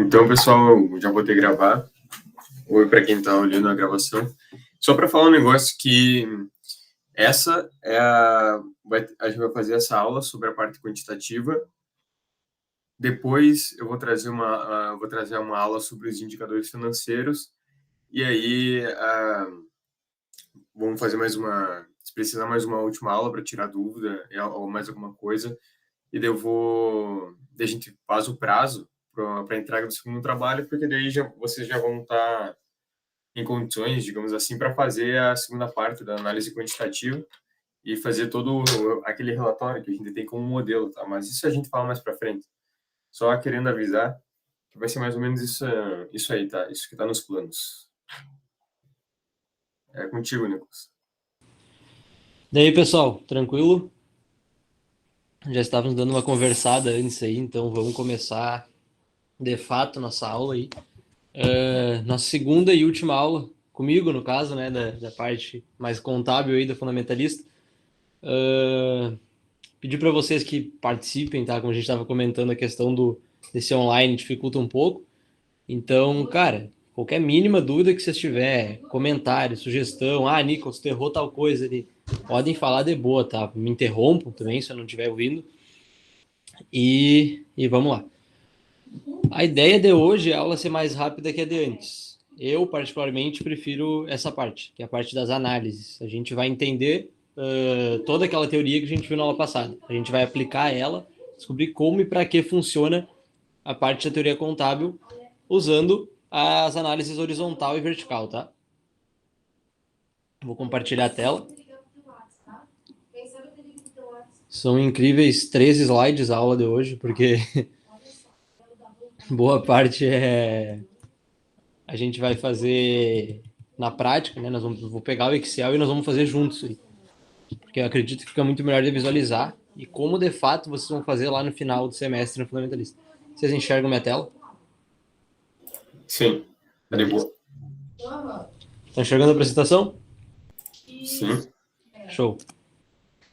Então, pessoal, eu já vou ter que gravar. Oi para quem está olhando a gravação. Só para falar um negócio que essa é a gente vai fazer essa aula sobre a parte quantitativa. Depois eu vou trazer uma aula sobre os indicadores financeiros. E aí vamos fazer se precisar mais uma última aula para tirar dúvida ou mais alguma coisa. E daí daí a gente faz o prazo para a entrega do segundo trabalho, porque daí vocês já vão estar em condições, digamos assim, para fazer a segunda parte da análise quantitativa e fazer todo aquele relatório que a gente tem como modelo, tá? Mas isso a gente fala mais para frente. Só querendo avisar que vai ser mais ou menos isso aí, tá? Isso que está nos planos. É contigo, Nicolas. Daí, pessoal, tranquilo? Já estávamos dando uma conversada antes aí, então vamos começar de fato nossa aula aí. Nossa segunda e última aula, comigo no caso, né, da parte mais contábil aí da Fundamentalista. Pedir para vocês que participem, tá? Como a gente estava comentando, a questão desse online dificulta um pouco. Então, cara, qualquer mínima dúvida que vocês tiverem, comentário, sugestão, Nicolas, tu errou tal coisa ali, podem falar de boa, tá? Me interrompam também se eu não estiver ouvindo. E vamos lá. A ideia de hoje é a aula ser mais rápida que a de antes. Eu, particularmente, prefiro essa parte, que é a parte das análises. A gente vai entender toda aquela teoria que a gente viu na aula passada. A gente vai aplicar ela, descobrir como e para que funciona a parte da teoria contábil, usando as análises horizontal e vertical, tá? Vou compartilhar a tela. São incríveis 3 slides a aula de hoje, porque boa parte a gente vai fazer na prática, né? Vou pegar o Excel e nós vamos fazer juntos, porque eu acredito que fica muito melhor de visualizar e como de fato vocês vão fazer lá no final do semestre no Fundamentalista. Vocês enxergam minha tela? Sim, tá de boa. Estão enxergando a apresentação? Sim. Show.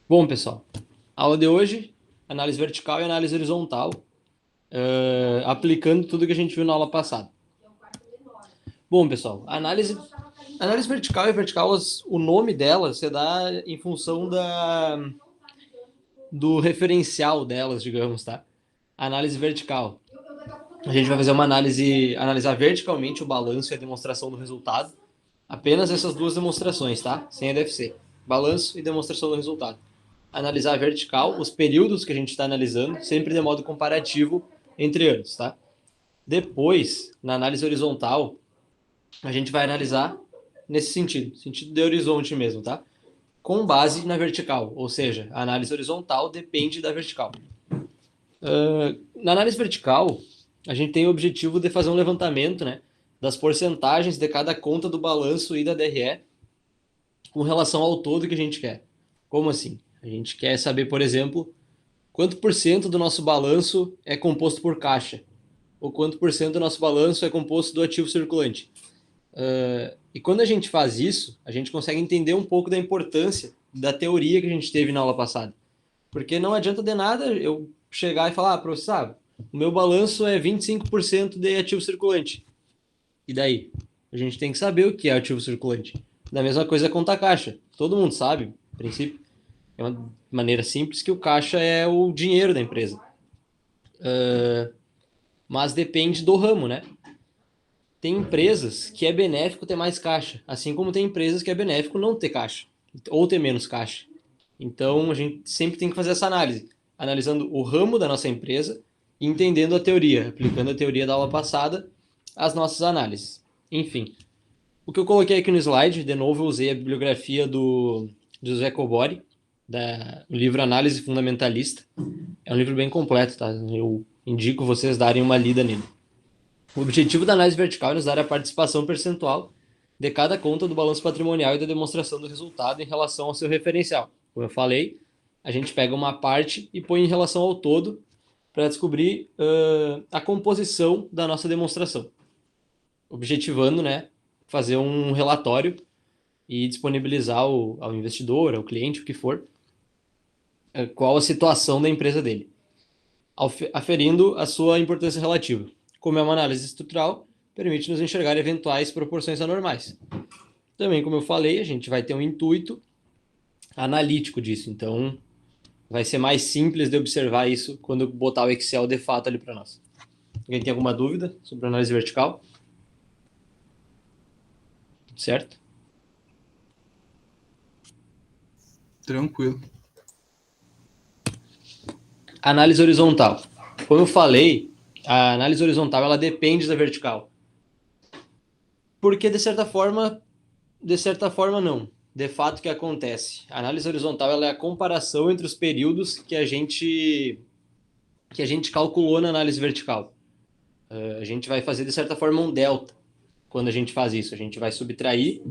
Bom, pessoal, a aula de hoje, análise vertical e análise horizontal, aplicando tudo que a gente viu na aula passada. Bom, pessoal, análise vertical e vertical, o nome delas se dá em função do referencial delas, digamos, tá? Análise vertical. A gente vai fazer uma analisar verticalmente o balanço e a demonstração do resultado. Apenas essas duas demonstrações, tá? Sem EDFC. Balanço e demonstração do resultado. Analisar vertical, os períodos que a gente está analisando, sempre de modo comparativo entre anos, tá? Depois, na análise horizontal, a gente vai analisar nesse sentido de horizonte mesmo, tá? Com base na vertical, ou seja, a análise horizontal depende da vertical. Na análise vertical, a gente tem o objetivo de fazer um levantamento, né, das porcentagens de cada conta do balanço e da DRE com relação ao todo que a gente quer. Como assim? A gente quer saber, por exemplo, quanto por cento do nosso balanço é composto por caixa, ou quanto por cento do nosso balanço é composto do ativo circulante. E quando a gente faz isso, a gente consegue entender um pouco da importância da teoria que a gente teve na aula passada. Porque não adianta de nada eu chegar e falar, professor, o meu balanço é 25% de ativo circulante. E daí? A gente tem que saber o que é ativo circulante. Da mesma coisa conta caixa. Todo mundo sabe, a princípio. É uma maneira simples que o caixa é o dinheiro da empresa. Mas depende do ramo, né? Tem empresas que é benéfico ter mais caixa, assim como tem empresas que é benéfico não ter caixa, ou ter menos caixa. Então, a gente sempre tem que fazer essa análise, analisando o ramo da nossa empresa e entendendo a teoria, aplicando a teoria da aula passada às nossas análises. Enfim, o que eu coloquei aqui no slide, de novo eu usei a bibliografia do José Cobori, do livro Análise Fundamentalista. É um livro bem completo, tá? Eu indico vocês darem uma lida nele. O objetivo da análise vertical é nos dar a participação percentual de cada conta do balanço patrimonial e da demonstração do resultado em relação ao seu referencial. Como eu falei, a gente pega uma parte e põe em relação ao todo para descobrir a composição da nossa demonstração, objetivando, né, fazer um relatório e disponibilizar ao investidor, ao cliente, o que for, qual a situação da empresa dele, aferindo a sua importância relativa. como é uma análise estrutural, permite nos enxergar eventuais proporções anormais. Também, como eu falei, a gente vai ter um intuito analítico disso, então vai ser mais simples de observar isso quando botar o Excel de fato ali para nós. Alguém tem alguma dúvida sobre análise vertical? Certo? Tranquilo. Análise horizontal. Como eu falei, a análise horizontal ela depende da vertical. Porque de certa forma não. De fato, o que acontece? A análise horizontal ela é a comparação entre os períodos que a gente calculou na análise vertical. A gente vai fazer de certa forma um delta quando a gente faz isso. A gente vai subtrair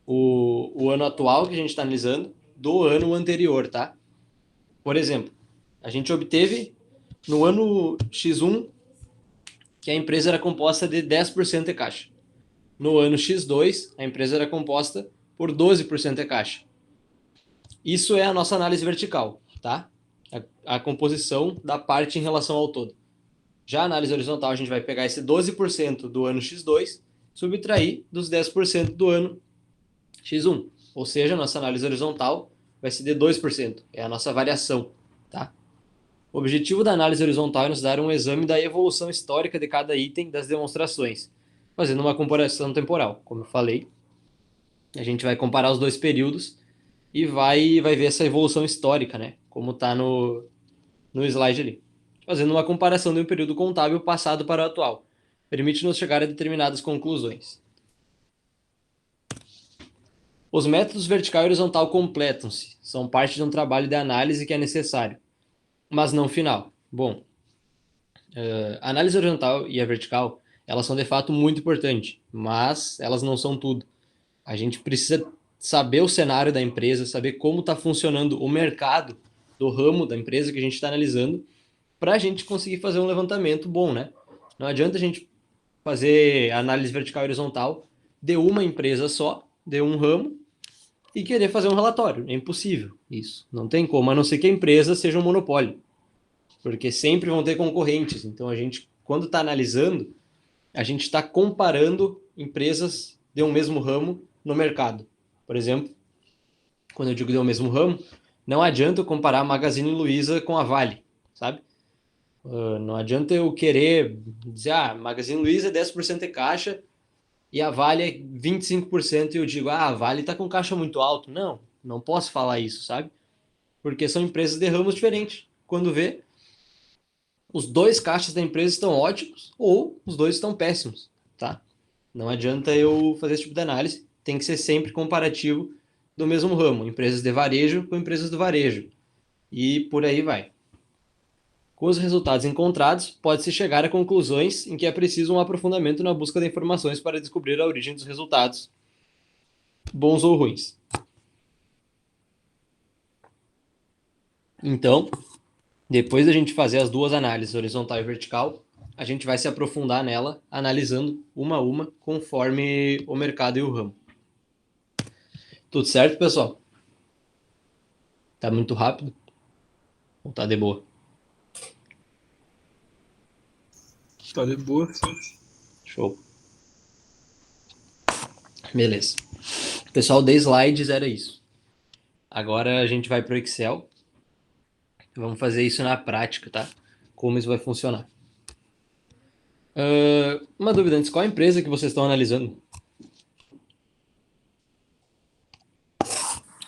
o ano atual que a gente está analisando do ano anterior, tá? Por exemplo, a gente obteve no ano X1 que a empresa era composta de 10% de caixa. No ano X2, a empresa era composta por 12% de caixa. Isso é a nossa análise vertical, tá? A composição da parte em relação ao todo. Já a análise horizontal, a gente vai pegar esse 12% do ano X2, subtrair dos 10% do ano X1. Ou seja, a nossa análise horizontal vai ser de 2%. É a nossa variação, tá? O objetivo da análise horizontal é nos dar um exame da evolução histórica de cada item das demonstrações, fazendo uma comparação temporal. Como eu falei, a gente vai comparar os dois períodos e vai ver essa evolução histórica, né? Como está no slide ali. Fazendo uma comparação de um período contábil passado para o atual. Permite-nos chegar a determinadas conclusões. Os métodos vertical e horizontal completam-se. São parte de um trabalho de análise que é necessário, mas não final. Bom, a análise horizontal e a vertical, elas são de fato muito importantes, mas elas não são tudo. A gente precisa saber o cenário da empresa, saber como está funcionando o mercado do ramo da empresa que a gente está analisando, para a gente conseguir fazer um levantamento bom, né? Não adianta a gente fazer análise vertical e horizontal de uma empresa só, de um ramo, e querer fazer um relatório. É impossível isso. Não tem como, a não ser que a empresa seja um monopólio. Porque sempre vão ter concorrentes. Então a gente, quando está analisando, a gente está comparando empresas de um mesmo ramo no mercado. Por exemplo, quando eu digo de um mesmo ramo, não adianta eu comparar a Magazine Luiza com a Vale, sabe? Não adianta eu querer dizer, Magazine Luiza é 10% de caixa e a Vale é 25% e eu digo, a Vale está com caixa muito alto. Não, não posso falar isso, sabe? Porque são empresas de ramos diferentes. Quando vê, os dois caixas da empresa estão ótimos ou os dois estão péssimos, tá? Não adianta eu fazer esse tipo de análise, tem que ser sempre comparativo do mesmo ramo, empresas de varejo com empresas do varejo. E por aí vai. Com os resultados encontrados, pode-se chegar a conclusões em que é preciso um aprofundamento na busca de informações para descobrir a origem dos resultados, bons ou ruins. Então, depois da gente fazer as duas análises, horizontal e vertical, a gente vai se aprofundar nela, analisando uma a uma, conforme o mercado e o ramo. Tudo certo, pessoal? Tá muito rápido? Ou tá de boa? Tá de boa, sim. Show. Beleza. Pessoal, de slides era isso. Agora a gente vai para o Excel. Vamos fazer isso na prática, tá? Como isso vai funcionar. Uma dúvida antes, qual a empresa que vocês estão analisando?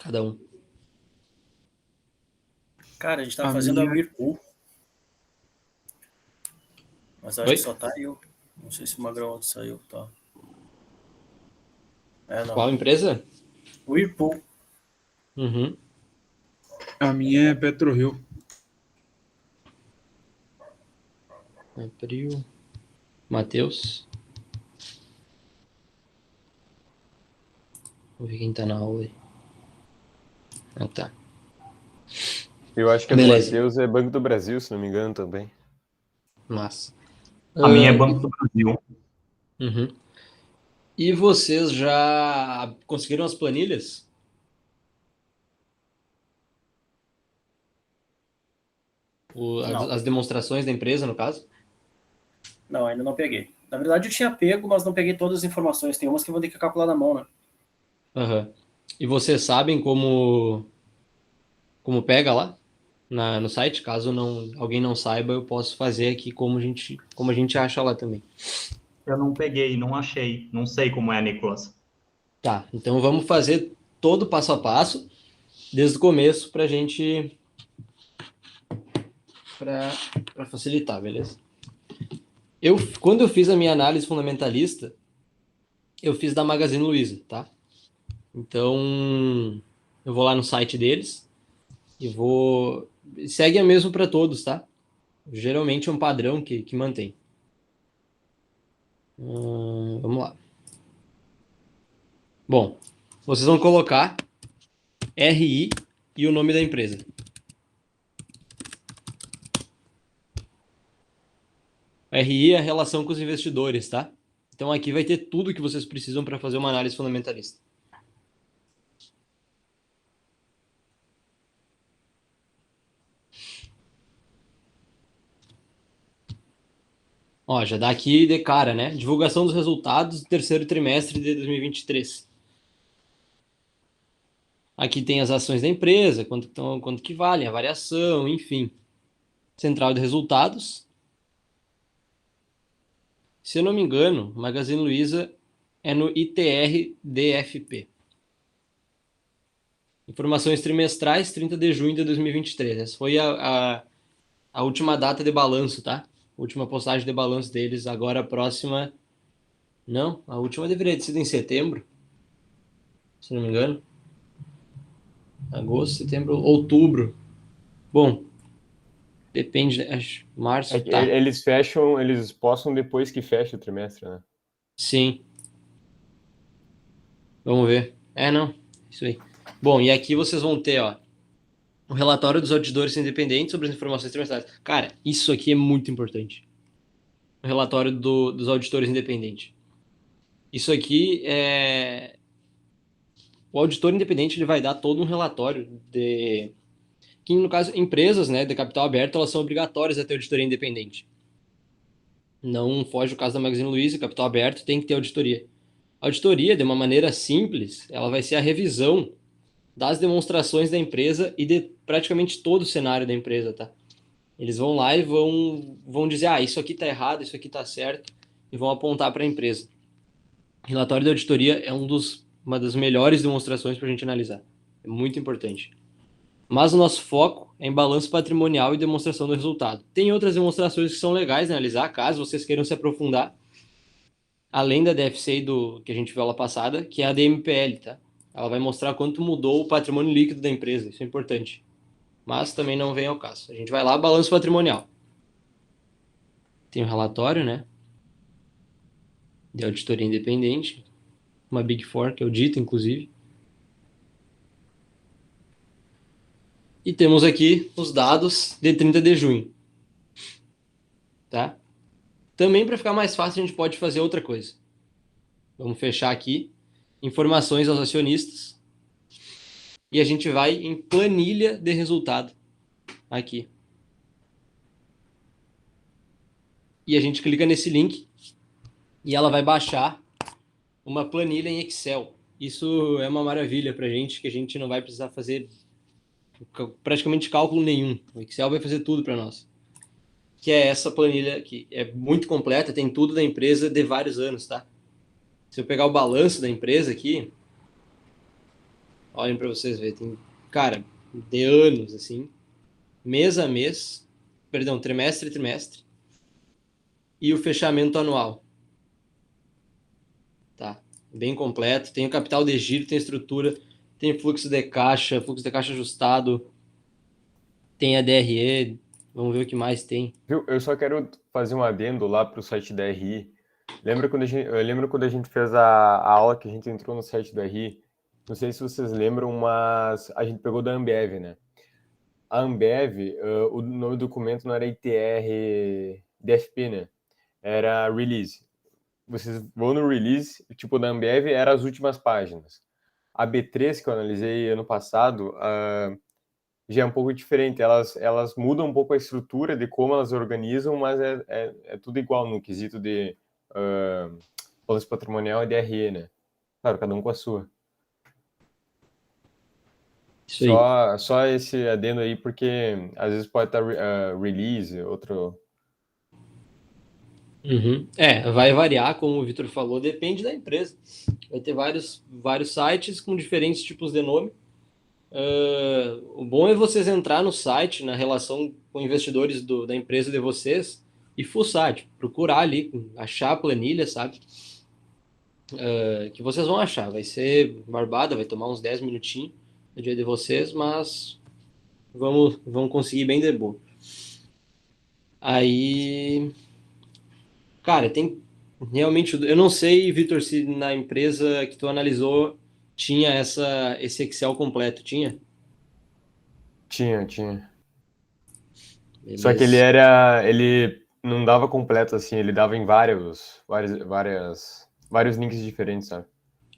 Cada um. Cara, a gente tá A fazendo a minha- Whirlpool. Mas acho Oi? que só tá eu. Não sei se o Magrão saiu, tá? É, não. Qual empresa? Whirlpool. Uhum. A minha é PetroRio. Abril. Matheus. Vamos ver quem tá na aula aí. Ah, tá. Eu acho que a do Beleza. Matheus é Banco do Brasil, se não me engano, também. Massa. A minha é Banco do Brasil. Uhum. E vocês já conseguiram as planilhas? Não. As demonstrações da empresa, no caso? Não, ainda não peguei. Na verdade, eu tinha pego, mas não peguei todas as informações. Tem umas que eu vou ter que calcular na mão, né? Aham. E vocês sabem como pega lá no site? Caso alguém não saiba, eu posso fazer aqui como a gente acha lá também. Eu não peguei, não achei. Não sei como é, Nicolas. Tá, então vamos fazer todo passo a passo, desde o começo, para facilitar, beleza? Quando eu fiz a minha análise fundamentalista, eu fiz da Magazine Luiza, tá? Então, eu vou lá no site deles e vou. Segue a mesmo para todos, tá? Geralmente é um padrão que mantém. Vamos lá. Bom, vocês vão colocar RI e o nome da empresa. RI é a relação com os investidores, tá? Então aqui vai ter tudo que vocês precisam para fazer uma análise fundamentalista. Ó, já dá aqui de cara, né? Divulgação dos resultados do terceiro trimestre de 2023. Aqui tem as ações da empresa, quanto que valem, a variação, enfim. Central de resultados. Se eu não me engano, Magazine Luiza é no ITR-DFP. Informações trimestrais, 30 de junho de 2023. Essa foi a última data de balanço, tá? Última postagem de balanço deles. Agora a próxima... Não, a última deveria ter sido em setembro, se não me engano. Agosto, setembro, outubro. Bom, depende, né? Acho, março, tá. Eles postam depois que fecha o trimestre, né? Sim. Vamos ver. Não, isso aí. Bom, e aqui vocês vão ter, ó, o relatório dos auditores independentes sobre as informações trimestrais. Cara, isso aqui é muito importante. O relatório dos auditores independentes. Isso aqui é... O auditor independente ele vai dar todo um relatório que, no caso, empresas, né, de capital aberto, elas são obrigatórias a ter auditoria independente. Não foge o caso da Magazine Luiza, capital aberto, tem que ter auditoria. A auditoria, de uma maneira simples, ela vai ser a revisão das demonstrações da empresa e de praticamente todo o cenário da empresa, tá? Eles vão lá e vão dizer, isso aqui tá errado, isso aqui tá certo, e vão apontar para a empresa. Relatório de auditoria é uma das melhores demonstrações para a gente analisar. É muito importante. Mas o nosso foco é em balanço patrimonial e demonstração do resultado. Tem outras demonstrações que são legais de analisar, caso vocês queiram se aprofundar, além da DFC e do que a gente viu aula passada, que é a DMPL, tá? Ela vai mostrar quanto mudou o patrimônio líquido da empresa, isso é importante. Mas também não vem ao caso. A gente vai lá, balanço patrimonial. Tem o relatório, né? De auditoria independente, uma Big Four que audita, inclusive. E temos aqui os dados de 30 de junho. Tá? Também, para ficar mais fácil, a gente pode fazer outra coisa. Vamos fechar aqui. Informações aos acionistas. E a gente vai em planilha de resultado. Aqui. E a gente clica nesse link. E ela vai baixar uma planilha em Excel. Isso é uma maravilha para a gente, que a gente não vai precisar fazer praticamente cálculo nenhum. O Excel vai fazer tudo para nós. Que é essa planilha aqui. É muito completa, tem tudo da empresa de vários anos, tá? Se eu pegar o balanço da empresa aqui, olhem para vocês verem, tem, cara, de anos, assim, mês a mês, perdão, trimestre a trimestre, e o fechamento anual. Tá? Bem completo, tem o capital de giro, tem estrutura, tem fluxo de caixa ajustado, tem a DRE, vamos ver o que mais tem. Viu? Eu só quero fazer um adendo lá para o site da RI. Eu lembro quando a gente fez a aula que a gente entrou no site da RI. Não sei se vocês lembram, mas a gente pegou da Ambev, né? A Ambev, o nome do documento não era ITR DFP, né? Era Release. Vocês vão no Release, tipo, da Ambev, era as últimas páginas. A B3, que eu analisei ano passado, já é um pouco diferente. Elas mudam um pouco a estrutura de como elas organizam, mas é tudo igual no quesito de balanço patrimonial e DRE, né? Claro, cada um com a sua. Isso aí. Só esse adendo aí, porque às vezes pode estar release, outro... Uhum. Vai variar, como o Vitor falou, depende da empresa. Vai ter vários sites com diferentes tipos de nome. O bom é vocês entrar no site, na relação com investidores da empresa de vocês e fuçar, tipo, procurar ali, achar a planilha, sabe? Que vocês vão achar. Vai ser barbada, vai tomar uns 10 minutinhos no dia de vocês, mas vamos conseguir bem de boa. Aí, cara, tem realmente. Eu não sei, Vitor, se na empresa que tu analisou tinha esse Excel completo, tinha? Tinha. Só que Beleza. ele não dava completo assim, ele dava em vários links diferentes, sabe?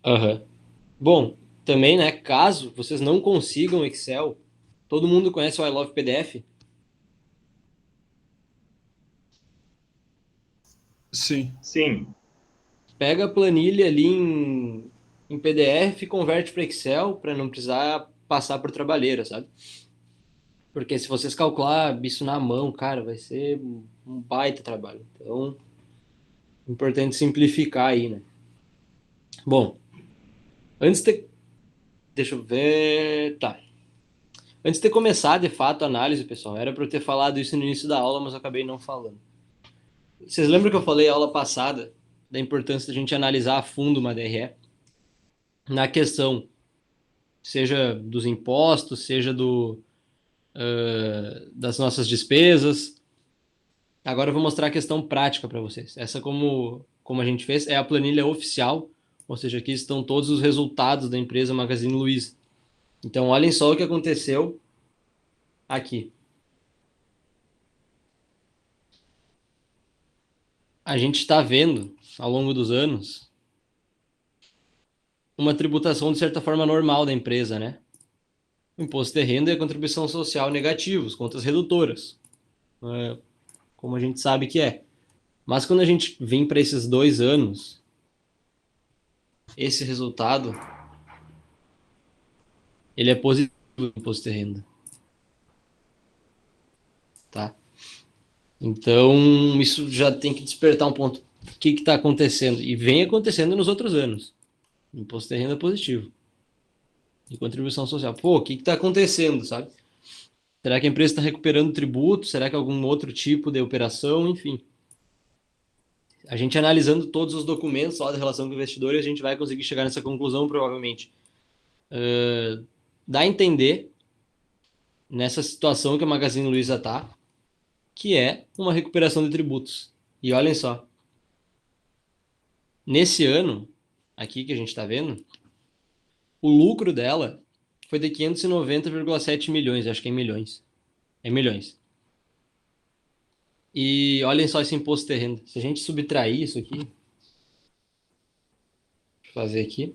Aham. Bom, também, né, caso vocês não consigam Excel, todo mundo conhece o I Love PDF? Sim. Sim. Pega a planilha ali em PDF e converte para Excel para não precisar passar por trabalheira, sabe? Porque se vocês calcular isso na mão, cara, vai ser um baita trabalho. Então, importante simplificar aí, né? Bom, antes de... Deixa eu ver... Tá. Antes de começar, de fato, a análise, pessoal, era para eu ter falado isso no início da aula, mas eu acabei não falando. Vocês lembram que eu falei na aula passada da importância da gente analisar a fundo uma DRE? Na questão, seja dos impostos, seja das nossas despesas. Agora eu vou mostrar a questão prática para vocês. Essa, como a gente fez, é a planilha oficial, ou seja, aqui estão todos os resultados da empresa Magazine Luiza. Então, olhem só o que aconteceu aqui. A gente está vendo, ao longo dos anos, uma tributação, de certa forma, normal da empresa, né? O imposto de renda e a contribuição social negativos, contas redutoras, como a gente sabe que é. Mas quando a gente vem para esses 2 anos, esse resultado, ele é positivo no imposto de renda. Tá? Então, isso já tem que despertar um ponto. O que está acontecendo? E vem acontecendo nos outros anos. Imposto de renda positivo. E contribuição social. Pô, o que está acontecendo, sabe? Será que a empresa está recuperando tributo? Será que algum outro tipo de operação? Enfim. A gente analisando todos os documentos lá da relação com o investidor, a gente vai conseguir chegar nessa conclusão, provavelmente. Dá a entender, nessa situação que a Magazine Luiza está, que é uma recuperação de tributos. E olhem só. Nesse ano, aqui que a gente está vendo, o lucro dela foi de 590,7 milhões, acho que é em milhões. É milhões. E olhem só esse imposto de renda. Se a gente subtrair isso aqui, deixa eu fazer aqui.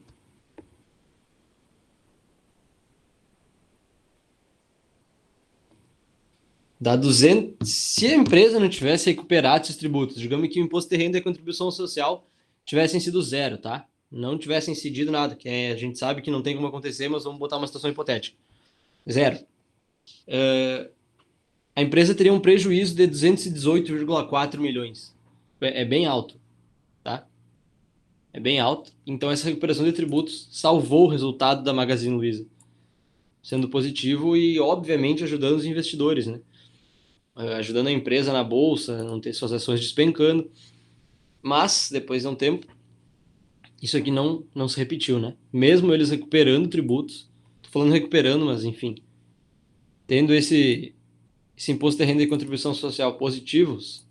Dá 200. Se a empresa não tivesse recuperado esses tributos, digamos que o imposto de renda e a contribuição social tivessem sido zero, tá? Não tivessem incidido nada, que a gente sabe que não tem como acontecer, mas vamos botar uma situação hipotética. Zero. A empresa teria um prejuízo de 218,4 milhões. É bem alto, tá? É bem alto. Então, essa recuperação de tributos salvou o resultado da Magazine Luiza, sendo positivo e, obviamente, ajudando os investidores, né? Ajudando a empresa na bolsa, não ter suas ações despencando. Mas, depois de um tempo, isso aqui não se repetiu, né? Mesmo eles recuperando tributos, tô falando recuperando, mas enfim, tendo esse imposto de renda e contribuição social positivos,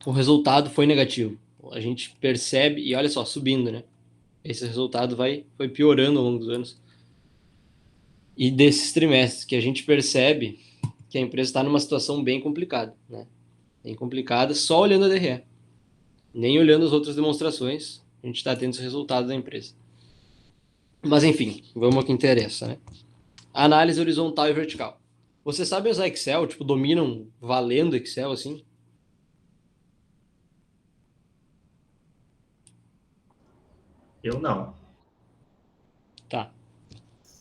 o resultado foi negativo. A gente percebe, e olha só, subindo, né? Esse resultado foi piorando ao longo dos anos. E desses trimestres que a gente percebe que a empresa está numa situação bem complicada, né? Bem complicada, só olhando a DRE. Nem olhando as outras demonstrações, a gente está tendo esse resultado da empresa. Mas enfim, vamos ao que interessa, né? Análise horizontal e vertical. Vocês sabem usar Excel? Tipo, dominam valendo Excel, assim? Eu não. Tá.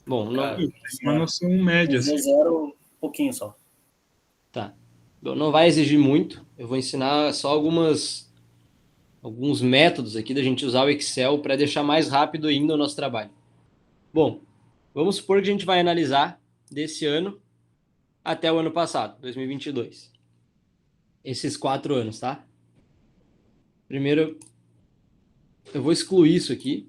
Bom, não, Cara, Tem uma noção média, assim. Z0, um pouquinho só. tá. Bom, não vai exigir muito. Eu vou ensinar só alguns métodos aqui da gente usar o Excel para deixar mais rápido ainda o nosso trabalho. Bom, vamos supor que a gente vai analisar desse ano até o ano passado, 2022. Esses 4 anos, tá? Primeiro, eu vou excluir isso aqui.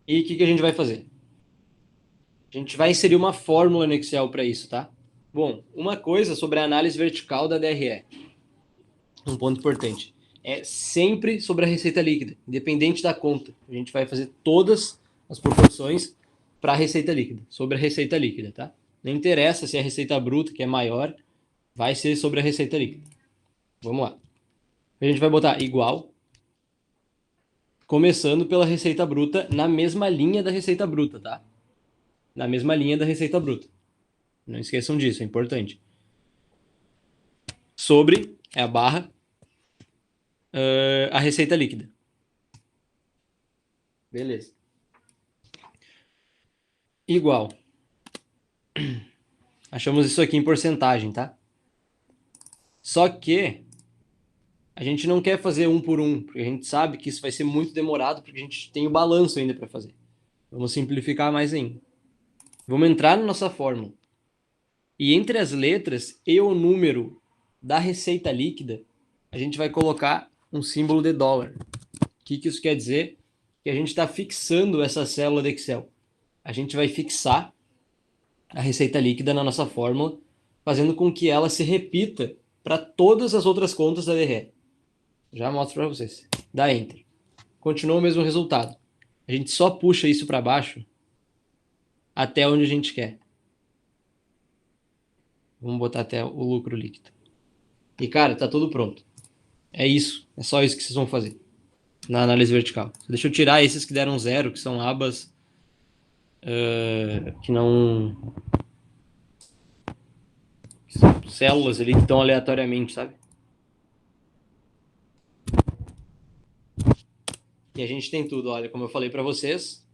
E o que a gente vai fazer? A gente vai inserir uma fórmula no Excel para isso, tá? Bom, uma coisa sobre a análise vertical da DRE. Um ponto importante. É sempre sobre a receita líquida, independente da conta. A gente vai fazer todas as proporções para a receita líquida, sobre a receita líquida, tá? Não interessa se é a receita bruta, que é maior, vai ser sobre a receita líquida. Vamos lá. A gente vai botar igual, começando pela receita bruta na mesma linha da receita bruta, tá? Na mesma linha da receita bruta. Não esqueçam disso, é importante. Sobre é a barra, a receita líquida. Beleza. Igual. Achamos isso aqui em porcentagem, tá? Só que a gente não quer fazer um por um, porque a gente sabe que isso vai ser muito demorado, porque a gente tem o balanço ainda para fazer. Vamos simplificar mais ainda. Vamos entrar na nossa fórmula. E entre as letras e o número da receita líquida, a gente vai colocar um símbolo de dólar. O que isso quer dizer? Que a gente está fixando essa célula de Excel. A gente vai fixar a receita líquida na nossa fórmula, fazendo com que ela se repita para todas as outras contas da DRE. Já mostro para vocês. Dá Enter. Continua o mesmo resultado. A gente só puxa isso para baixo até onde a gente quer. Vamos botar até o lucro líquido. E, cara, tá tudo pronto. É isso. É só isso que vocês vão fazer na análise vertical. Deixa eu tirar esses que deram 0, que são abas que não... células ali que estão aleatoriamente, sabe? E a gente tem tudo, olha, como eu falei para vocês,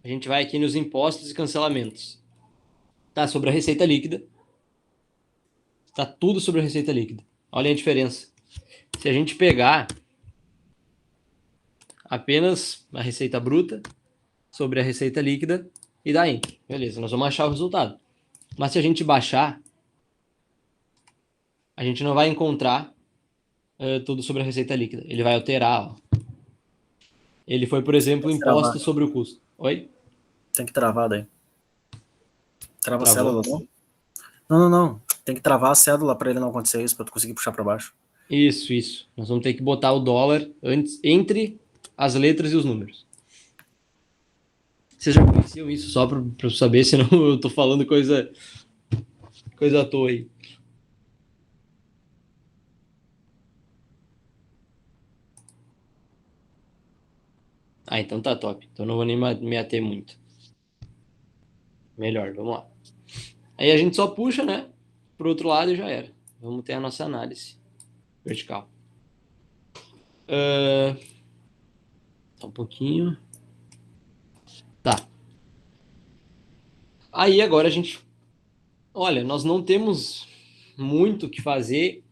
a gente vai aqui nos impostos e cancelamentos. Tá sobre a receita líquida. Tá tudo sobre a receita líquida. Olha a diferença. Se a gente pegar apenas a receita bruta sobre a receita líquida e dar Enter. Beleza, nós vamos achar o resultado. Mas se a gente baixar, a gente não vai encontrar tudo sobre a receita líquida. Ele vai alterar, ó. Ele foi, por exemplo, imposto sobre o custo. Oi? Tem que travar daí. Trava a Travou? célula, não? Não. Tem que travar a cédula para ele não acontecer isso, para tu conseguir puxar para baixo. Isso. Nós vamos ter que botar o dólar antes, entre as letras e os números. Vocês já conheciam isso só para eu saber, senão eu tô falando coisa à toa aí. Ah, então tá top. Então não vou nem me ater muito. Melhor, vamos lá. Aí a gente só puxa, né? Pro outro lado e já era. Vamos ter a nossa análise vertical. Só um pouquinho. Tá. Aí agora a gente... Olha, nós não temos muito o que fazer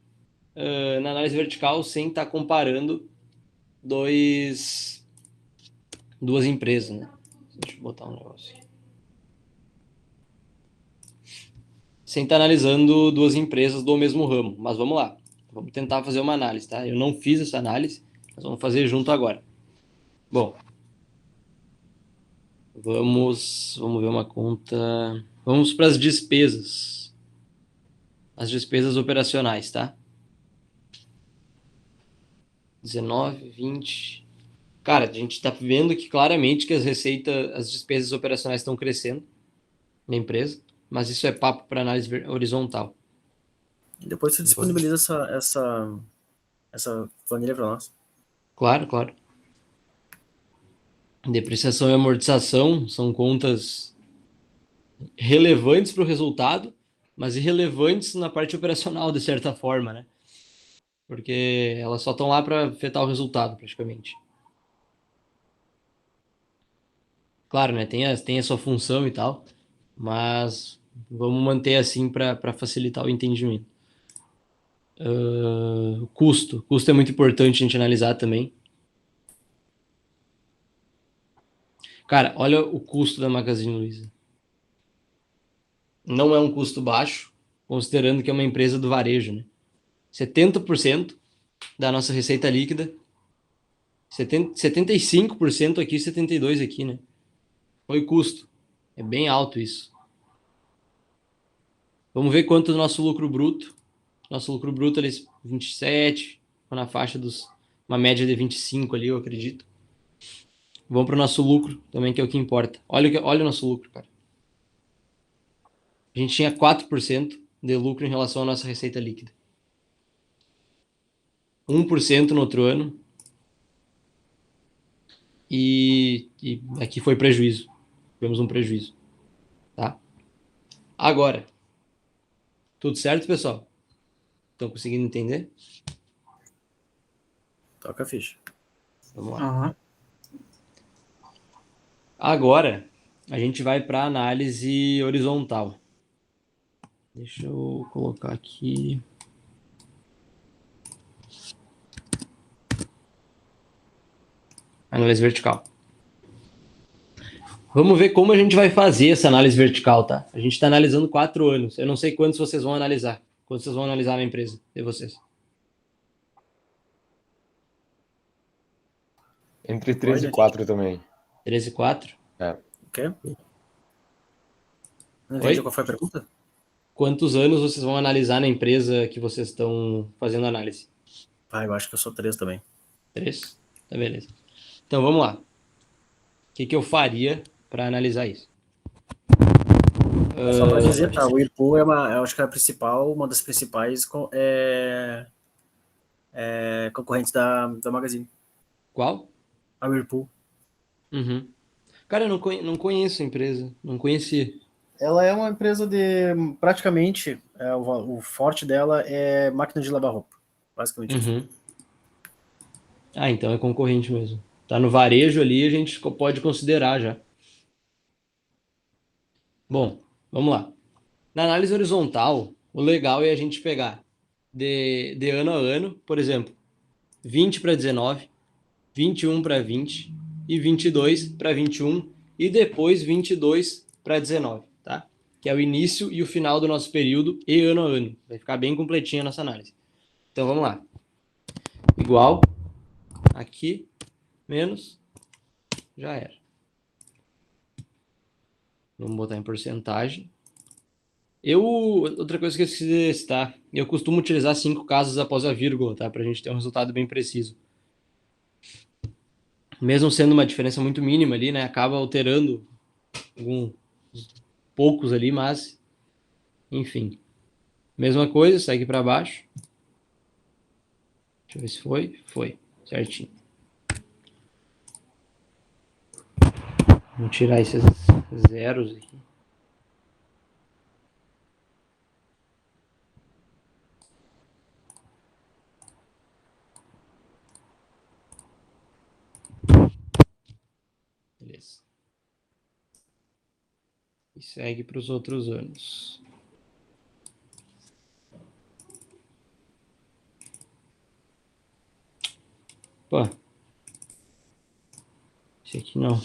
na análise vertical sem estar comparando duas empresas, né? Deixa eu botar um negócio aqui. Sem estar analisando duas empresas do mesmo ramo. Mas vamos lá. Vamos tentar fazer uma análise, tá? Eu não fiz essa análise. Nós vamos fazer junto agora. Bom. Vamos ver uma conta... Vamos para as despesas. As despesas operacionais, tá? 19, 20... Cara, a gente está vendo que claramente que as despesas operacionais estão crescendo na empresa, mas isso é papo para análise horizontal. Depois você disponibiliza essa planilha para nós. Claro. Depreciação e amortização são contas relevantes para o resultado, mas irrelevantes na parte operacional, de certa forma, né? Porque elas só estão lá para afetar o resultado, praticamente. Claro, né? Tem a sua função e tal, mas vamos manter assim para facilitar o entendimento. Custo. Custo é muito importante a gente analisar também. Cara, olha o custo da Magazine Luiza. Não é um custo baixo, considerando que é uma empresa do varejo, né? 70% da nossa receita líquida, 75% aqui, 72% aqui, né? Foi custo. É bem alto isso. Vamos ver quanto do nosso lucro bruto. Nosso lucro bruto, ali, 27, na faixa dos... Uma média de 25 ali, eu acredito. Vamos para o nosso lucro também, que é o que importa. Olha o nosso lucro, cara. A gente tinha 4% de lucro em relação à nossa receita líquida. 1% no outro ano. E aqui foi prejuízo. Tivemos um prejuízo. Tá? Agora, tudo certo, pessoal? Estão conseguindo entender? Toca a ficha. Vamos lá. Aham. Agora, a gente vai para a análise horizontal. Deixa eu colocar aqui. Análise vertical. Vamos ver como a gente vai fazer essa análise vertical, tá? A gente está analisando 4 anos. Eu não sei quantos vocês vão analisar. Quantos vocês vão analisar na empresa de vocês? Entre 3 e 4 também. 13 e 4? É. O quê? Não entendi Oi? qual foi a pergunta. Quantos anos vocês vão analisar na empresa que vocês estão fazendo análise? Ah, eu acho que eu sou 3 também. 3? Tá, beleza. Então, vamos lá. O que eu faria para analisar isso? Só para dizer, tá? O Whirlpool eu acho que é a principal, uma das principais concorrentes da Magazine. Qual? A Whirlpool. Uhum. Cara, eu não conheço a empresa. Não conhecia. Ela é uma empresa de, praticamente, o forte dela é máquina de lavar roupa. Basicamente isso. Uhum. Ah, então é concorrente mesmo. Tá no varejo ali, a gente pode considerar já. Bom, vamos lá. Na análise horizontal, o legal é a gente pegar de ano a ano, por exemplo, 20 para 19, 21 para 20 e 22 para 21 e depois 22 para 19, tá? Que é o início e o final do nosso período e ano a ano. Vai ficar bem completinha a nossa análise. Então vamos lá. Igual aqui menos já era. Vamos botar em porcentagem. Outra coisa que eu esqueci de citar, eu costumo utilizar 5 casos após a vírgula, tá? Pra gente ter um resultado bem preciso. Mesmo sendo uma diferença muito mínima ali, né? Acaba alterando alguns poucos ali, mas enfim. Mesma coisa, segue para baixo. Deixa eu ver se foi. Foi, certinho. Vamos tirar esses zeros aqui. Beleza. E segue para os outros anos. Pô. Esse aqui não.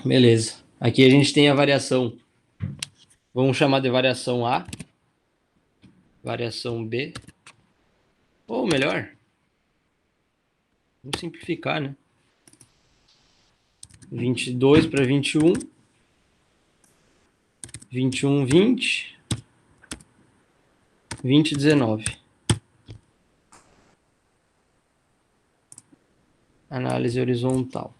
Beleza. Aqui a gente tem a variação. Vamos chamar de variação A. Variação B. Ou melhor. Vamos simplificar, né? 22 para 21. 21, 20. 20, 19. Análise horizontal.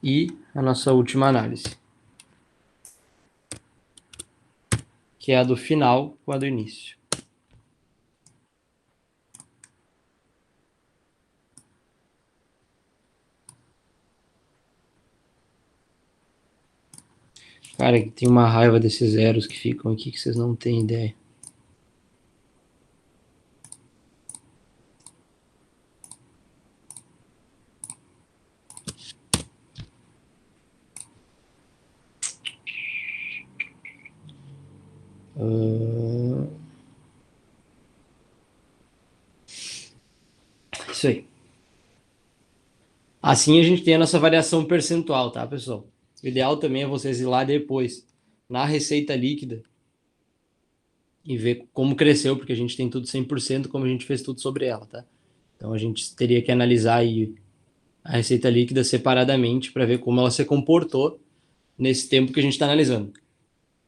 E a nossa última análise. que é a do final com a do início. Cara, tem uma raiva desses zeros que ficam aqui que vocês não têm ideia. Isso aí. Assim a gente tem a nossa variação percentual, tá, pessoal? O ideal também é vocês ir lá depois, na receita líquida, e ver como cresceu, porque a gente tem tudo 100%, como a gente fez tudo sobre ela, tá? Então a gente teria que analisar aí a receita líquida separadamente para ver como ela se comportou nesse tempo que a gente está analisando.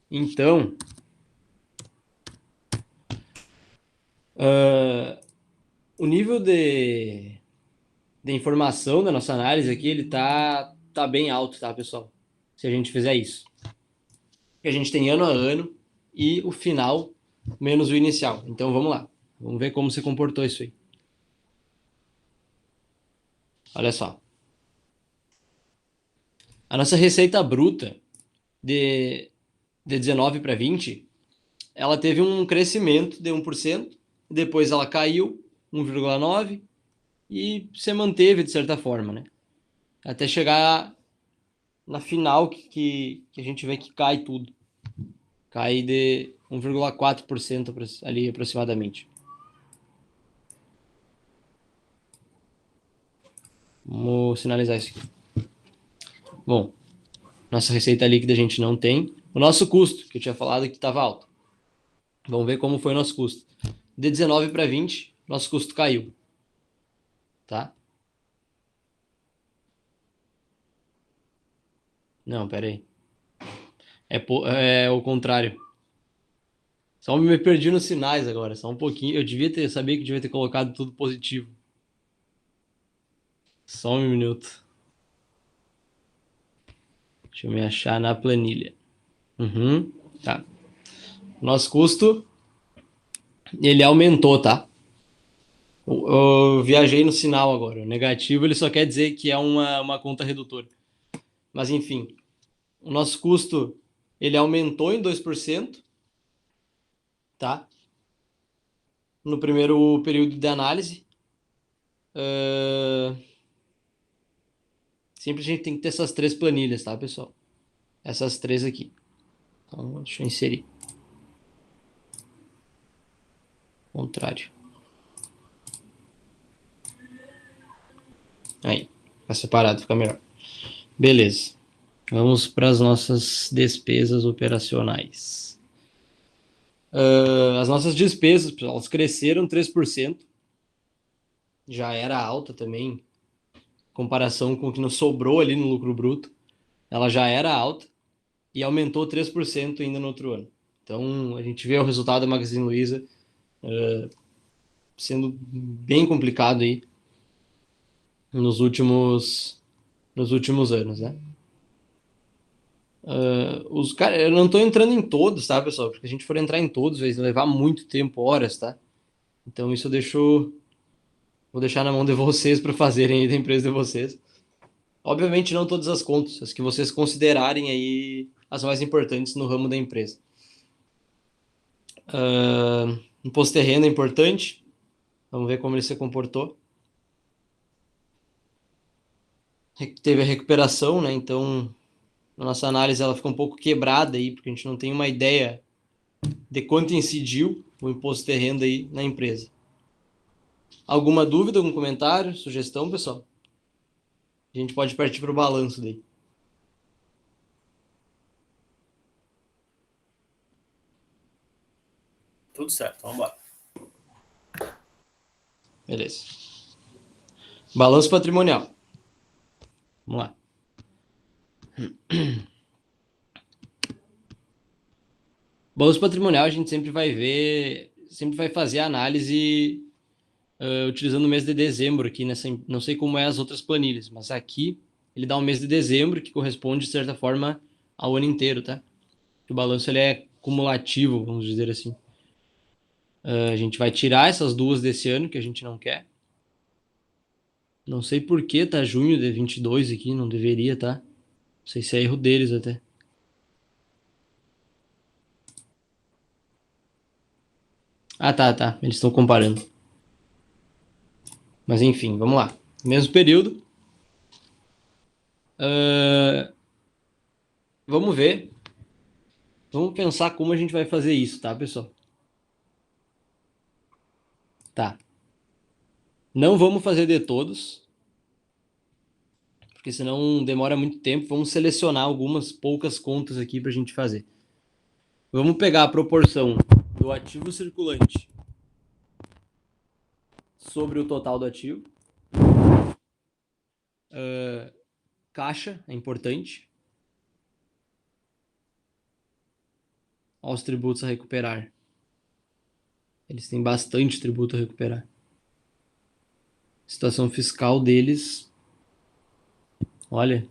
Então, o nível de informação da nossa análise aqui, ele tá bem alto, tá, pessoal? Se a gente fizer isso. A gente tem ano a ano e o final menos o inicial. Então, vamos lá. Vamos ver como se comportou isso aí. Olha só. A nossa receita bruta de 19 para 20, ela teve um crescimento de 1%, depois ela caiu 1,9% e se manteve de certa forma, né? Até chegar na final que a gente vê que cai tudo. Cai de 1,4% ali aproximadamente. Vamos sinalizar isso aqui. Bom, nossa receita líquida a gente não tem. O nosso custo, que eu tinha falado que estava alto. Vamos ver como foi o nosso custo. De 19 para 20, nosso custo caiu. Tá? Não, pera aí. É o contrário. Só me perdi nos sinais agora, só um pouquinho. Eu sabia que devia ter colocado tudo positivo. Só um minuto. Deixa eu me achar na planilha. Tá. Nosso custo, ele aumentou, tá? Eu viajei no sinal agora. O negativo, ele só quer dizer que é uma conta redutora. Mas, enfim. O nosso custo, ele aumentou em 2%, tá? No primeiro período de análise. Sempre a gente tem que ter essas 3 planilhas, tá, pessoal? Essas 3 aqui. Então, deixa eu inserir. Contrário. Aí, tá separado, fica melhor. Beleza. Vamos para as nossas despesas operacionais. As nossas despesas, elas cresceram 3%. Já era alta também, em comparação com o que nos sobrou ali no lucro bruto. Ela já era alta e aumentou 3% ainda no outro ano. Então, a gente vê o resultado da Magazine Luiza sendo bem complicado aí nos últimos anos, né? Eu não estou entrando em todos, tá, pessoal? Porque se a gente for entrar em todos, vai levar muito tempo, horas, tá? Então isso vou deixar na mão de vocês para fazerem aí da empresa de vocês. Obviamente não todas as contas, as que vocês considerarem aí as mais importantes no ramo da empresa. Imposto de renda é importante. Vamos ver como ele se comportou. Teve a recuperação, né? Então, a nossa análise ela fica um pouco quebrada aí, porque a gente não tem uma ideia de quanto incidiu o imposto de renda aí na empresa. Alguma dúvida, algum comentário, sugestão, pessoal? A gente pode partir para o balanço daí. Tudo certo, vamos embora. Beleza. Balanço patrimonial. Vamos lá. Balanço patrimonial a gente sempre vai fazer a análise utilizando o mês de dezembro aqui não sei como é as outras planilhas, mas aqui ele dá um mês de dezembro que corresponde de certa forma ao ano inteiro, tá? O balanço ele é cumulativo, vamos dizer assim. A gente vai tirar essas duas desse ano que a gente não quer. Não sei por que tá junho de 22 aqui, não deveria, tá? Não sei se é erro deles até. Ah, tá. Eles estão comparando. Mas enfim, vamos lá. Mesmo período. Vamos ver. Vamos pensar como a gente vai fazer isso, tá, pessoal? Tá. Não vamos fazer de todos, porque senão demora muito tempo. Vamos selecionar algumas poucas contas aqui para a gente fazer. Vamos pegar a proporção do ativo circulante sobre o total do ativo. Caixa é importante. Olha os tributos a recuperar. Eles têm bastante tributo a recuperar. Situação fiscal deles. Olha.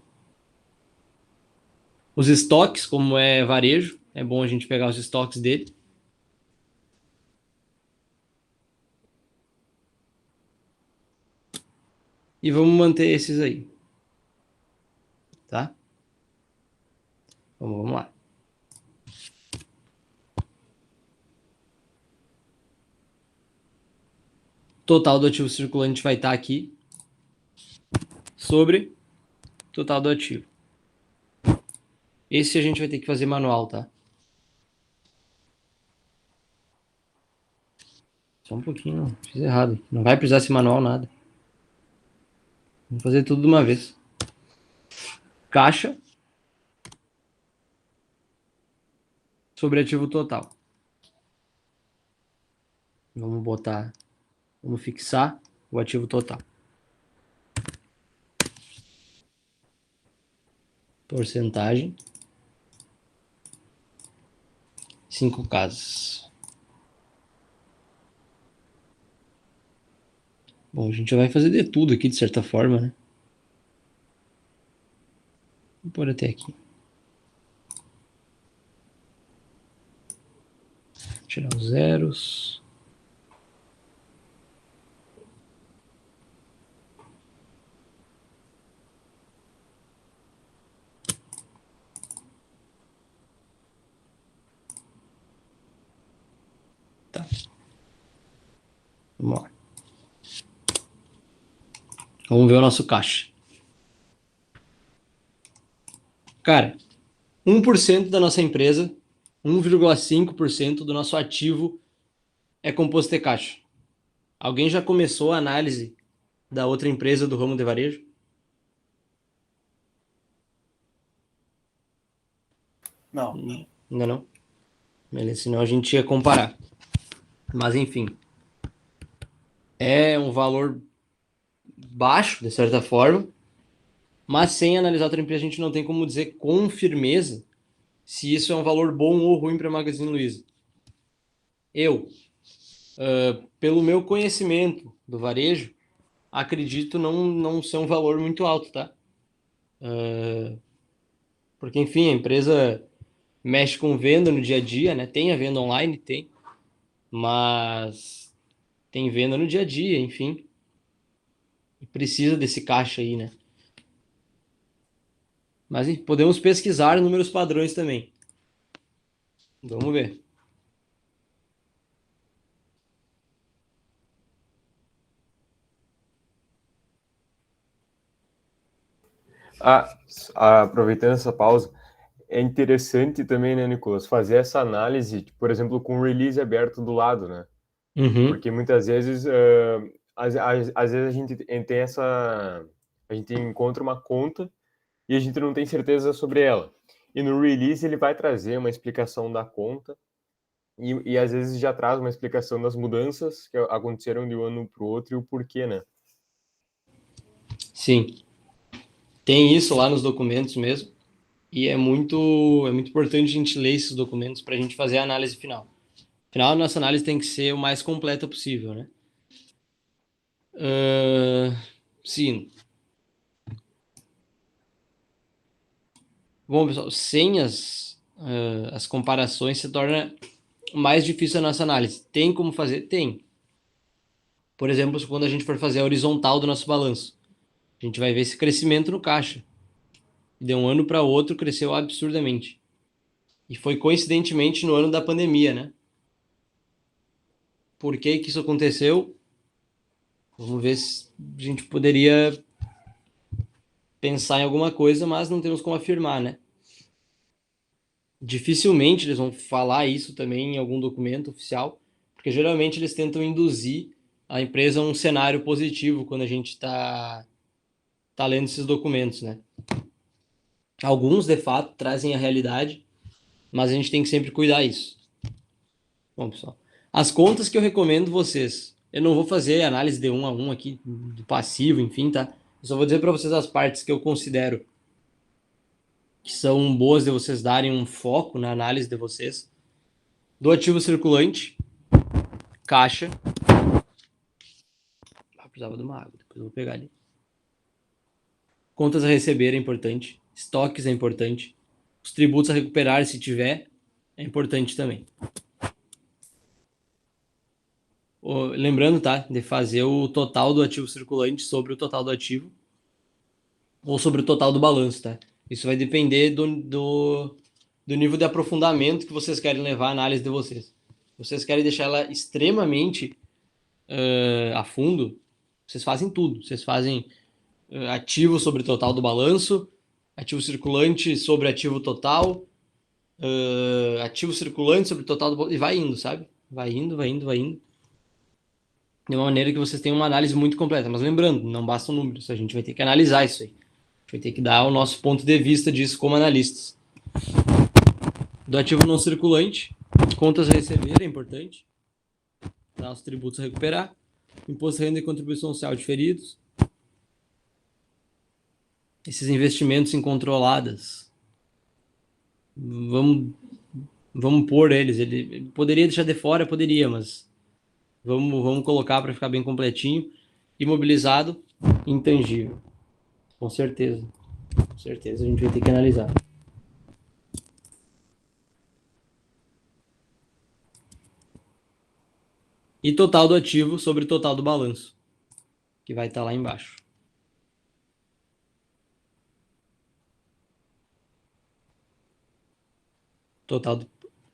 Os estoques, como é varejo, é bom a gente pegar os estoques dele. E vamos manter esses aí. Tá? Vamos lá. Total do ativo circulante vai estar aqui sobre total do ativo. Esse a gente vai ter que fazer manual, tá? Só um pouquinho, não. Fiz errado. Não vai precisar ser manual nada. Vamos fazer tudo de uma vez. Caixa sobre ativo total. Vamos fixar o ativo total. Porcentagem. 5 casas. Bom, a gente já vai fazer de tudo aqui, de certa forma, né? Vou pôr até aqui. Tirar os zeros. Tá. Vamos lá. Vamos ver o nosso caixa. Cara, 1% da nossa empresa, 1,5% do nosso ativo é composto de caixa. Alguém já começou a análise da outra empresa do ramo de varejo? Não. Ainda não? Beleza, senão a gente ia comparar. Mas enfim. É um valor baixo, de certa forma, mas sem analisar outra empresa a gente não tem como dizer com firmeza se isso é um valor bom ou ruim para a Magazine Luiza. Pelo meu conhecimento do varejo, acredito não ser um valor muito alto, tá? Porque, enfim, a empresa mexe com venda no dia a dia, né? Tem a venda online, tem, mas tem venda no dia a dia, enfim. E precisa desse caixa aí, né? Mas podemos pesquisar números padrões também. Vamos ver. Aproveitando essa pausa, é interessante também, né, Nicolas, fazer essa análise, por exemplo, com o release aberto do lado, né? Uhum. Porque muitas vezes, às vezes a gente tem a gente encontra uma conta e a gente não tem certeza sobre ela. E no release ele vai trazer uma explicação da conta e às vezes já traz uma explicação das mudanças que aconteceram de um ano para o outro e o porquê, né? Sim. Tem isso lá nos documentos mesmo. E é muito importante a gente ler esses documentos para a gente fazer a análise final. Afinal, a nossa análise tem que ser o mais completa possível, né? Sim. Bom, pessoal, senhas as comparações se torna mais difícil a nossa análise. Tem como fazer? Tem. Por exemplo, quando a gente for fazer a horizontal do nosso balanço, a gente vai ver esse crescimento no caixa. De um ano para outro, cresceu absurdamente. E foi coincidentemente no ano da pandemia, né? Por que que isso aconteceu? Vamos ver se a gente poderia pensar em alguma coisa, mas não temos como afirmar, né? Dificilmente eles vão falar isso também em algum documento oficial, porque geralmente eles tentam induzir a empresa a um cenário positivo quando a gente está lendo esses documentos, né? Alguns, de fato, trazem a realidade, mas a gente tem que sempre cuidar isso. Bom, pessoal, as contas que eu recomendo vocês, eu não vou fazer análise de 1 a 1 aqui, do passivo, enfim, tá? Eu só vou dizer para vocês as partes que eu considero que são boas de vocês darem um foco na análise de vocês. Do ativo circulante, caixa. Precisava de uma água, depois eu vou pegar ali. Contas a receber é importante. Estoques é importante. Os tributos a recuperar, se tiver, é importante também. Lembrando, tá? De fazer o total do ativo circulante sobre o total do ativo ou sobre o total do balanço, tá? Isso vai depender do nível de aprofundamento que vocês querem levar a análise de vocês. Vocês querem deixar ela extremamente a fundo, vocês fazem tudo. Vocês fazem ativo sobre o total do balanço, ativo circulante sobre ativo total, ativo circulante sobre o total do balanço, e vai indo, sabe? Vai indo. De uma maneira que vocês tenham uma análise muito completa. Mas lembrando, não bastam números, a gente vai ter que analisar isso aí. A gente vai ter que dar o nosso ponto de vista disso como analistas. Do ativo não circulante, contas a receber é importante. Os tributos a recuperar. Imposto de renda e contribuição social diferidos. Esses investimentos em controladas. Vamos pôr eles. Ele poderia deixar de fora, poderia, mas vamos colocar para ficar bem completinho. Imobilizado, intangível. Com certeza. Com certeza a gente vai ter que analisar. E total do ativo sobre o total do balanço, que vai estar lá embaixo. Total do...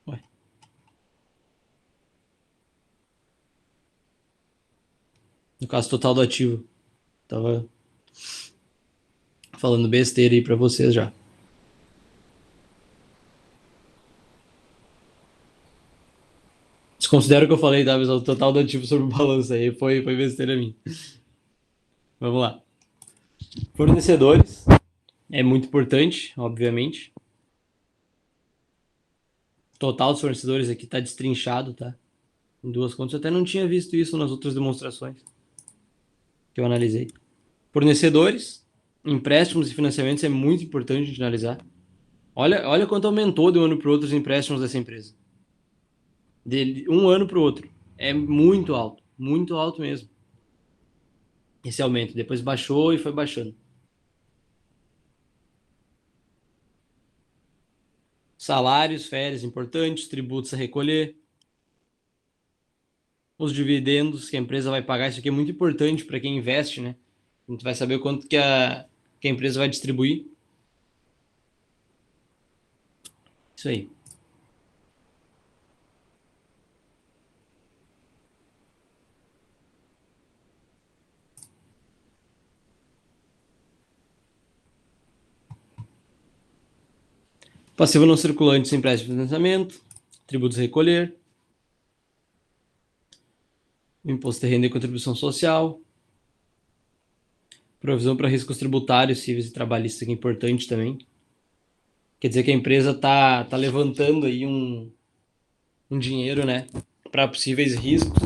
Ué. No caso, total do ativo. Tava falando besteira aí para vocês já. Desconsidero o que eu falei, tá, pessoal? O total do ativo sobre o balanço aí foi besteira minha. Vamos lá. Fornecedores. É muito importante, obviamente. Total dos fornecedores aqui está destrinchado, tá? Em duas contas. Eu até não tinha visto isso nas outras demonstrações que eu analisei. Fornecedores, empréstimos e financiamentos é muito importante a gente analisar. Olha quanto aumentou de um ano para o outro os empréstimos dessa empresa. De um ano para o outro. É muito alto mesmo. Esse aumento. Depois baixou e foi baixando. Salários, férias importantes, tributos a recolher. Os dividendos que a empresa vai pagar. Isso aqui é muito importante para quem investe, né? A gente vai saber o quanto que a empresa vai distribuir. Isso aí. Passivo não circulante, empréstimo de financiamento, tributos a recolher, imposto de renda e contribuição social, provisão para riscos tributários, cíveis e trabalhistas, que é importante também. Quer dizer que a empresa tá levantando aí um dinheiro, né, para possíveis riscos.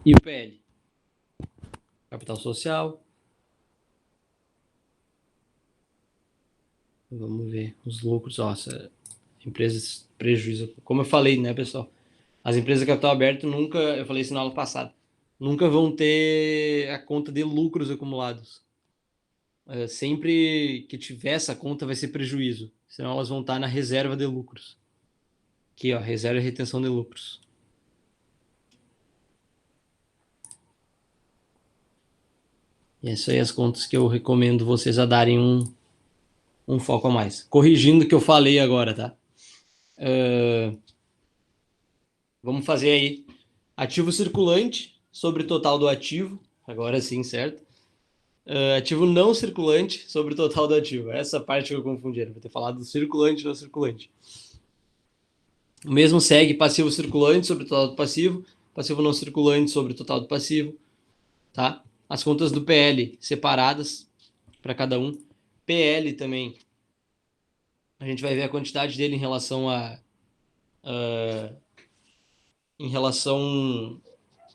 E o PL? Capital social. Vamos ver os lucros. Nossa, empresas prejuízo. Como eu falei, né, pessoal? As empresas de capital aberto nunca, eu falei isso na aula passada, nunca vão ter a conta de lucros acumulados. sempre que tiver essa conta vai ser prejuízo, senão elas vão estar na reserva de lucros. Aqui, ó, reserva e retenção de lucros. E essas aí as contas que eu recomendo vocês a darem um foco a mais. Corrigindo o que eu falei agora, tá? Vamos fazer aí ativo circulante sobre o total do ativo. Agora sim, certo? Ativo não circulante sobre o total do ativo. Essa parte que eu confundi. Vou ter falado do circulante e não circulante. O mesmo segue passivo circulante sobre o total do passivo, passivo não circulante sobre o total do passivo, tá? As contas do PL separadas para cada um. PL também. A gente vai ver a quantidade dele em relação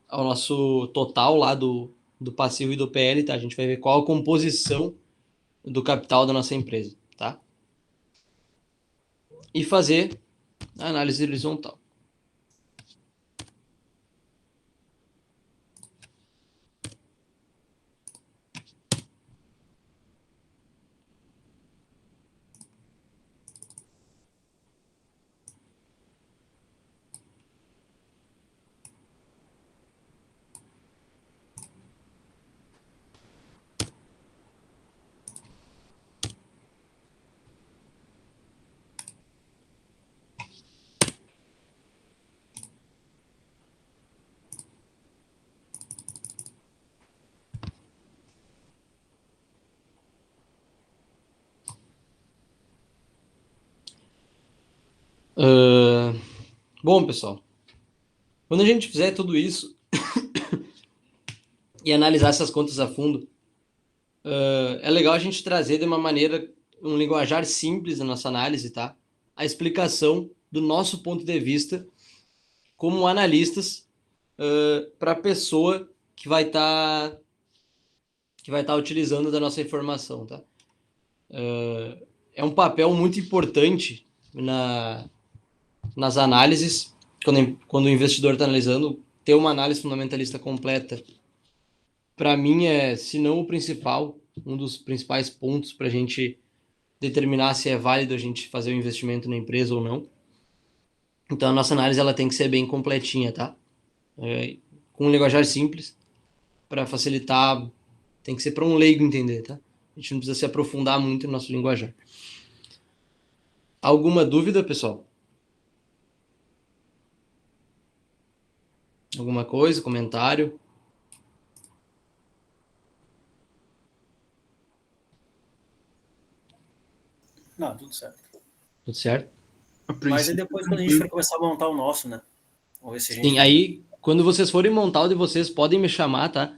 ao nosso total lá do passivo e do PL, tá? A gente vai ver qual a composição do capital da nossa empresa, tá? E fazer a análise horizontal. Bom, pessoal, quando a gente fizer tudo isso e analisar essas contas a fundo, é legal a gente trazer de uma maneira, um linguajar simples na nossa análise, tá? A explicação do nosso ponto de vista como analistas para a pessoa que vai estar utilizando da nossa informação, tá? É um papel muito importante nas análises, quando o investidor está analisando, ter uma análise fundamentalista completa, para mim se não o principal, um dos principais pontos para a gente determinar se é válido a gente fazer o investimento na empresa ou não. Então a nossa análise ela tem que ser bem completinha, tá? Com um linguajar simples, para facilitar, tem que ser para um leigo entender, tá? A gente não precisa se aprofundar muito no nosso linguajar. Alguma dúvida, pessoal? Alguma coisa, comentário? Não, tudo certo. Tudo certo? Mas aí depois quando a gente for começar a montar o nosso, né? Vamos ver se a gente... Sim, aí quando vocês forem montar o de vocês, podem me chamar, tá?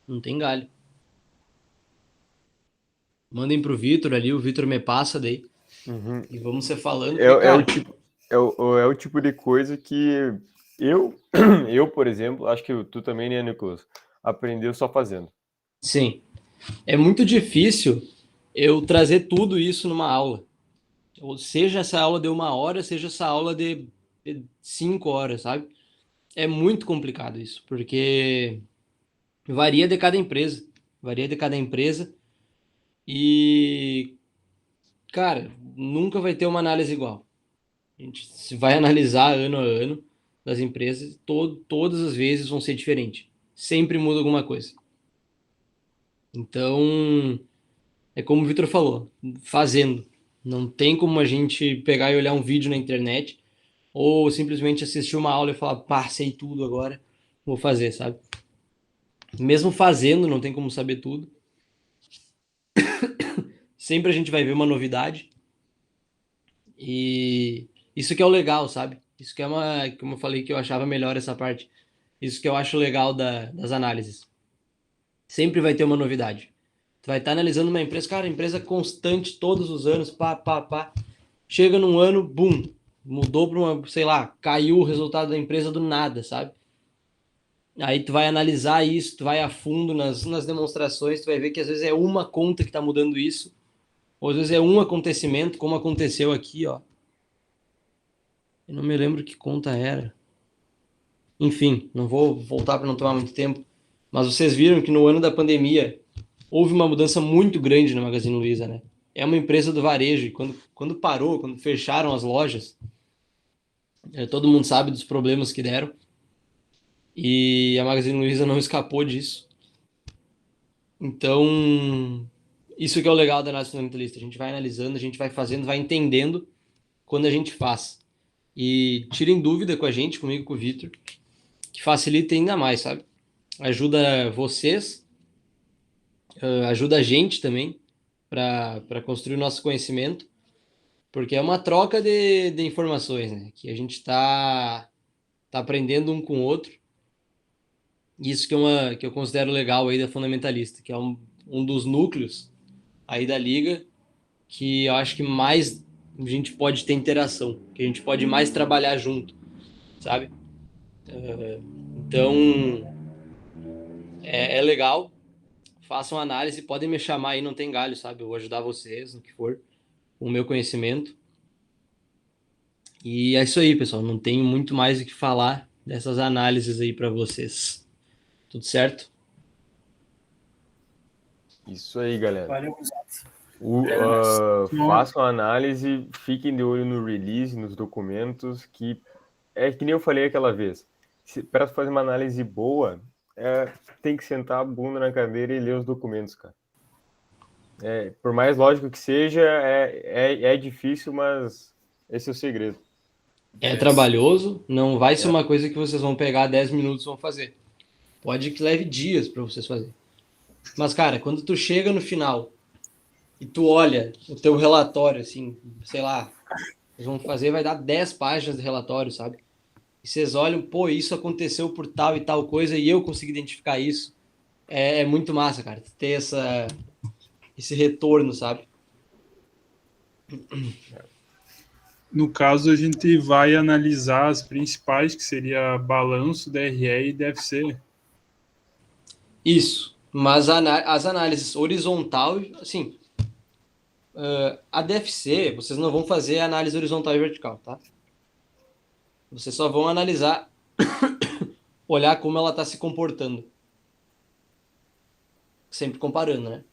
Não tem galho. Mandem pro Vitor ali, o Vitor me passa daí. Uhum. E vamos ser falando. É o tipo de coisa que eu, por exemplo, acho que tu também, né, Nicolas? Aprendeu só fazendo. Sim. É muito difícil eu trazer tudo isso numa aula. Ou seja essa aula de 1 hora, seja essa aula de 5 horas, sabe? É muito complicado isso, porque varia de cada empresa. Varia de cada empresa. E, cara, nunca vai ter uma análise igual. A gente vai analisar ano a ano das empresas, todas as vezes vão ser diferentes. Sempre muda alguma coisa. Então, é como o Vitor falou, fazendo. Não tem como a gente pegar e olhar um vídeo na internet ou simplesmente assistir uma aula e falar, pá, sei tudo agora, vou fazer, sabe? Mesmo fazendo, não tem como saber tudo. Sempre a gente vai ver uma novidade. E isso que é o legal, sabe? Isso que é como eu falei, que eu achava melhor essa parte. Isso que eu acho legal das análises. Sempre vai ter uma novidade. Tu vai estar analisando uma empresa, cara, empresa constante todos os anos, pá. Chega num ano, bum, mudou para uma, sei lá, caiu o resultado da empresa do nada, sabe? Aí tu vai analisar isso, tu vai a fundo nas demonstrações, tu vai ver que às vezes é uma conta que está mudando isso, ou às vezes é um acontecimento, como aconteceu aqui, ó. Eu não me lembro que conta era. Enfim, não vou voltar para não tomar muito tempo, mas vocês viram que no ano da pandemia houve uma mudança muito grande na Magazine Luiza, né? É uma empresa do varejo, e quando parou, quando fecharam as lojas, todo mundo sabe dos problemas que deram, e a Magazine Luiza não escapou disso. Então, isso que é o legal da análise fundamentalista. A gente vai analisando, a gente vai fazendo, vai entendendo quando a gente faz. E tirem dúvida com a gente, comigo, com o Vitor, que facilita ainda mais, sabe? Ajuda vocês, ajuda a gente também para construir o nosso conhecimento, porque é uma troca de informações, né? Que a gente está aprendendo um com o outro. Isso que eu considero legal aí da fundamentalista, que é um dos núcleos aí da liga que eu acho que mais a gente pode ter interação, que a gente pode mais trabalhar junto, sabe? Então, é legal. Façam análise, podem me chamar aí, não tem galho, sabe? Eu vou ajudar vocês no que for, com o meu conhecimento. E é isso aí, pessoal. Não tenho muito mais o que falar dessas análises aí para vocês. Tudo certo? Isso aí, galera. Valeu, gurizada. Façam a análise, fiquem de olho no release, nos documentos, que é que nem eu falei aquela vez. Para fazer uma análise boa, tem que sentar a bunda na cadeira e ler os documentos, cara. Por mais lógico que seja, é difícil, mas esse é o segredo. É trabalhoso, não vai ser uma coisa que vocês vão pegar 10 minutos e vão fazer. Pode que leve dias para vocês fazerem. Mas, cara, quando tu chega no final e tu olha o teu relatório, assim, sei lá, vocês vão fazer, vai dar 10 páginas de relatório, sabe? E vocês olham, pô, isso aconteceu por tal e tal coisa e eu consegui identificar isso. É muito massa, cara, ter esse retorno, sabe? No caso, a gente vai analisar as principais, que seria balanço, DRE e DFC. Isso. Mas as análises horizontal, assim, a DFC, vocês não vão fazer análise horizontal e vertical, tá? Vocês só vão analisar, olhar como ela está se comportando. Sempre comparando, né?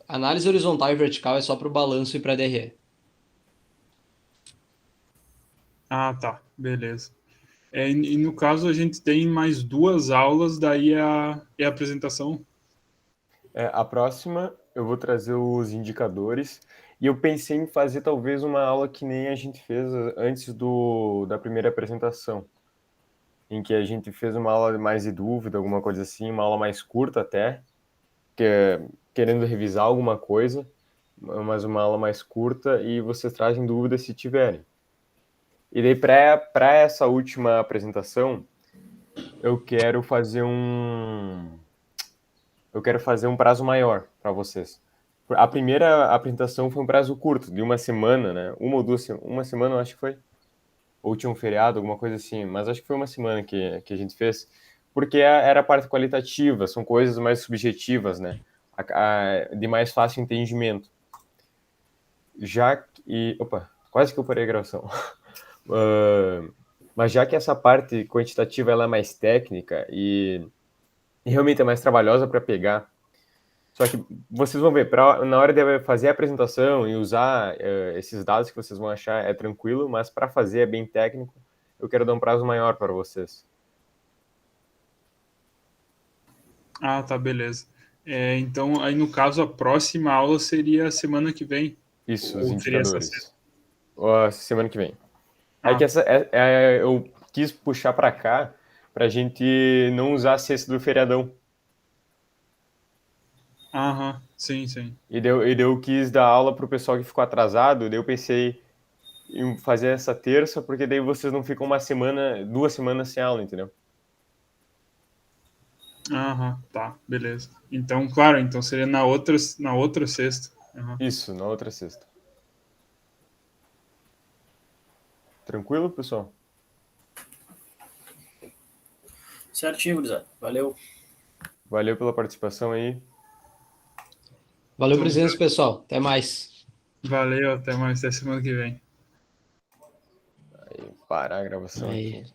Análise horizontal e vertical é só para o balanço e para a DRE. Ah, tá. Beleza. E no caso, a gente tem mais 2 aulas, daí é a apresentação. A próxima, eu vou trazer os indicadores. E eu pensei em fazer talvez uma aula que nem a gente fez antes da primeira apresentação, em que a gente fez uma aula mais de dúvida, alguma coisa assim, uma aula mais curta até, querendo revisar alguma coisa, mas uma aula mais curta, e vocês trazem dúvidas se tiverem. E daí, para essa última apresentação, eu quero fazer um prazo maior para vocês. A primeira apresentação foi um prazo curto, de uma semana, né? Uma semana, eu acho que foi. Ou tinha um feriado, alguma coisa assim. Mas acho que foi uma semana que a gente fez. Porque era a parte qualitativa, são coisas mais subjetivas, né? De mais fácil entendimento. Opa, quase que eu parei a gravação. Mas já que essa parte quantitativa ela é mais técnica e realmente é mais trabalhosa para pegar, só que vocês vão ver, na hora de fazer a apresentação e usar esses dados que vocês vão achar é tranquilo, mas para fazer é bem técnico, eu quero dar um prazo maior para vocês. Ah, tá, beleza. Então, aí no caso, a próxima aula seria semana que vem. Isso, os Ou seria essa indicadores. Semana que vem. Ah. Que eu quis puxar para cá para a gente não usar a sexta do feriadão. Aham, sim. E daí eu quis dar aula para o pessoal que ficou atrasado, daí eu pensei em fazer essa terça, porque daí vocês não ficam 2 semanas sem aula, entendeu? Aham, tá, beleza. Então, claro, seria na outra sexta. Aham. Isso, na outra sexta. Tranquilo, pessoal? Certinho, gurizada. Valeu. Valeu pela participação aí. Valeu, presença, pessoal. Até mais. Valeu, até mais, até semana que vem. Aí, parar a gravação Aí. aqui.